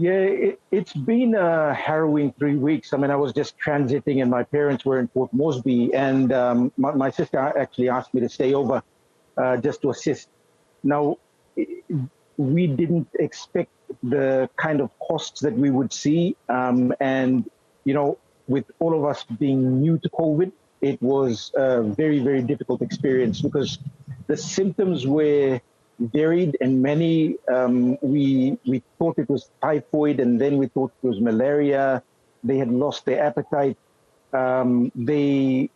It's been a harrowing 3 weeks. I mean, I was just transiting and my parents were in Port Moresby, and my sister actually asked me to stay over just to assist. Now, we didn't expect the kind of costs that we would see. And, with all of us being new to COVID, it was a very, very difficult experience because the symptoms were varied and many. We thought it was typhoid, and then we thought it was malaria. They had lost their appetite. My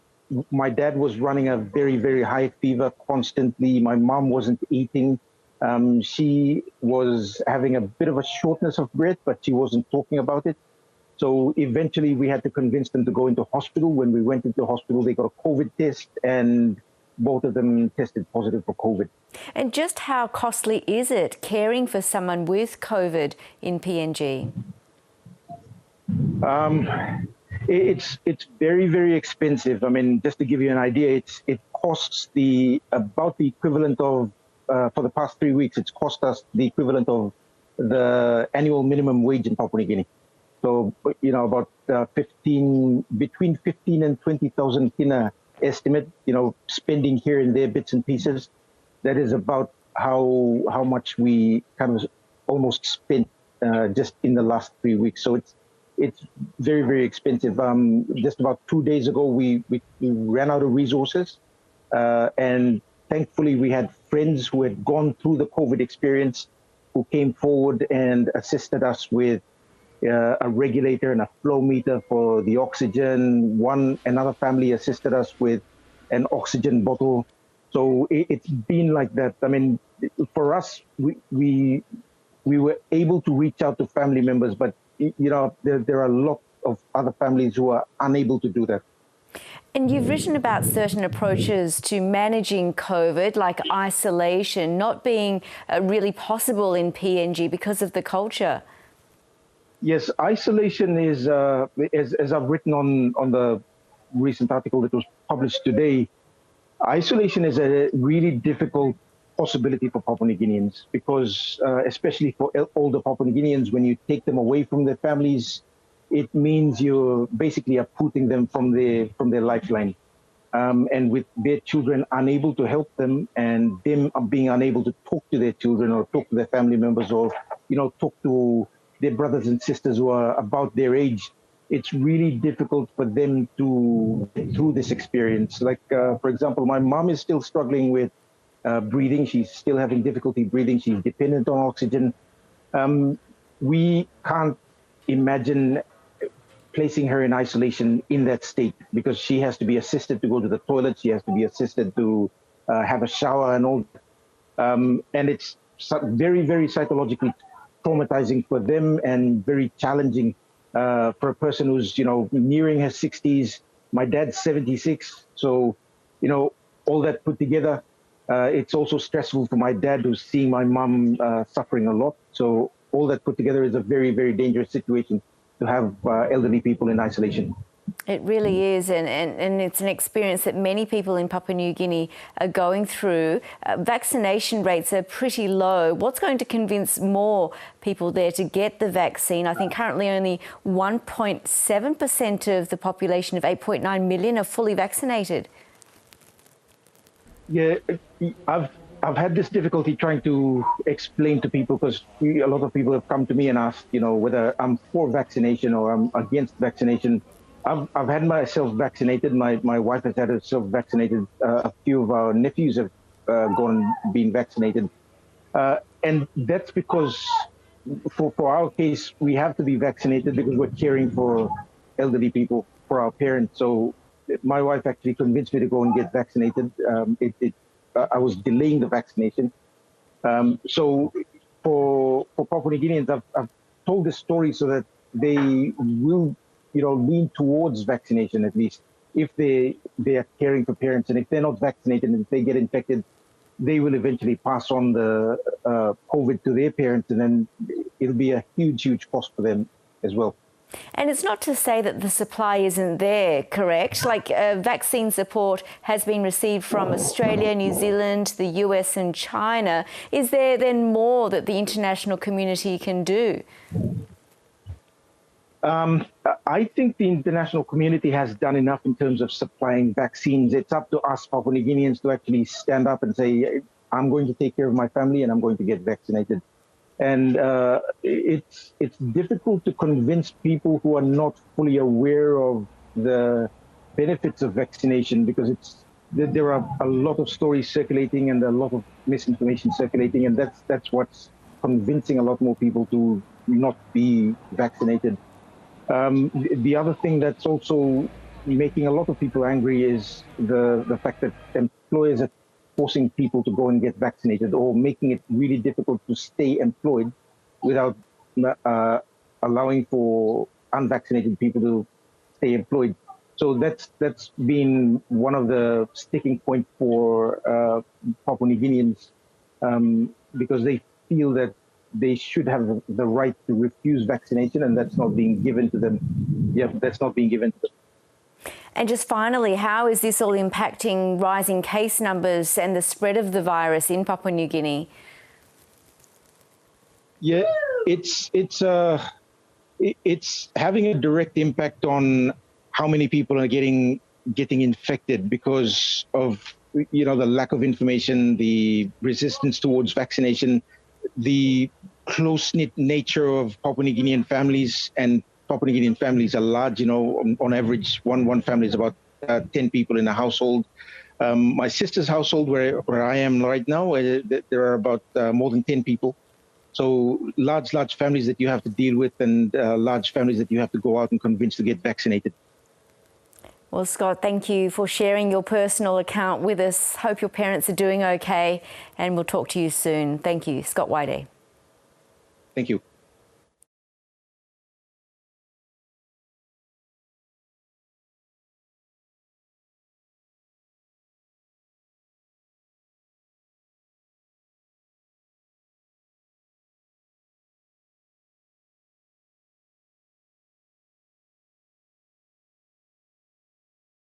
dad was running a very, very high fever constantly. My mom wasn't eating. She was having a bit of a shortness of breath, but she wasn't talking about it. So eventually we had to convince them to go into hospital. When we went into hospital, they got a COVID test, and both of them tested positive for COVID. And just how costly is it caring for someone with COVID in PNG? It's very, very expensive. I mean, just to give you an idea, it costs about the equivalent of, for the past 3 weeks, it's cost us the equivalent of the annual minimum wage in Papua New Guinea. So, about between 15 and 20,000 kina estimate, spending here and there bits and pieces. That is about how much we kind of almost spent just in the last 3 weeks. So it's very, very expensive. Just about 2 days ago, we ran out of resources, and thankfully we had friends who had gone through the COVID experience who came forward and assisted us with a regulator and a flow meter for the oxygen. Another family assisted us with an oxygen bottle. So it's been like that. I mean, for us, we were able to reach out to family members, but there are a lot of other families who are unable to do that. And you've written about certain approaches to managing COVID, like isolation, not being really possible in PNG because of the culture. Yes, isolation is, as I've written on the recent article that was published today, isolation is a really difficult possibility for Papua New Guineans because, especially for older Papua New Guineans, when you take them away from their families, it means you're basically uprooting them from their lifeline. And with their children unable to help them, and them being unable to talk to their children or talk to their family members, or talk to their brothers and sisters who are about their age, it's really difficult for them to get through this experience. Like, for example, my mom is still struggling with breathing. She's still having difficulty breathing. She's dependent on oxygen. We can't imagine placing her in isolation in that state because she has to be assisted to go to the toilet. She has to be assisted to have a shower and all. And it's very, very psychologically traumatizing for them and very challenging for a person who's, nearing her 60s. My dad's 76. So, all that put together, it's also stressful for my dad who's seeing my mom suffering a lot. So all that put together is a very, very dangerous situation to have elderly people in isolation. It really is, and it's an experience that many people in Papua New Guinea are going through. Vaccination rates are pretty low. What's going to convince more people there to get the vaccine? I think currently only 1.7% of the population of 8.9 million are fully vaccinated. Yeah, I've had this difficulty trying to explain to people because a lot of people have come to me and asked, whether I'm for vaccination or I'm against vaccination. I've had myself vaccinated. My wife has had herself vaccinated. A few of our nephews have been vaccinated. And that's because for our case, we have to be vaccinated because we're caring for elderly people, for our parents. So my wife actually convinced me to go and get vaccinated. I was delaying the vaccination. So for Papua New Guineans, I've told this story so that they will lean towards vaccination, at least if they are caring for parents. And if they're not vaccinated and if they get infected, they will eventually pass on the COVID to their parents, and then it'll be a huge, huge cost for them as well. And it's not to say that the supply isn't there, correct? Like vaccine support has been received from Australia, New Zealand, the US and China. Is there then more that the international community can do? I think the international community has done enough in terms of supplying vaccines. It's up to us Papua New Guineans to actually stand up and say, I'm going to take care of my family and I'm going to get vaccinated. And it's difficult to convince people who are not fully aware of the benefits of vaccination, because there are a lot of stories circulating and a lot of misinformation circulating, and that's what's convincing a lot more people to not be vaccinated. The other thing that's also making a lot of people angry is the fact that employers are forcing people to go and get vaccinated, or making it really difficult to stay employed without allowing for unvaccinated people to stay employed. So that's been one of the sticking points for Papua New Guineans, because they feel that they should have the right to refuse vaccination, and that's not being given to them. Yeah, that's not being given to them. And just finally, how is this all impacting rising case numbers and the spread of the virus in Papua New Guinea? Yeah, it's having a direct impact on how many people are getting infected because of the lack of information, the resistance towards vaccination, the close-knit nature of Papua New Guinean families, and Papua New Guinean families are large. On average, one family is about 10 people in a household. My sister's household, where I am right now, there are about more than 10 people. So large families that you have to deal with, and large families that you have to go out and convince to get vaccinated. Well, Scott, thank you for sharing your personal account with us. Hope your parents are doing okay, and we'll talk to you soon. Thank you. Scott Waide. Thank you.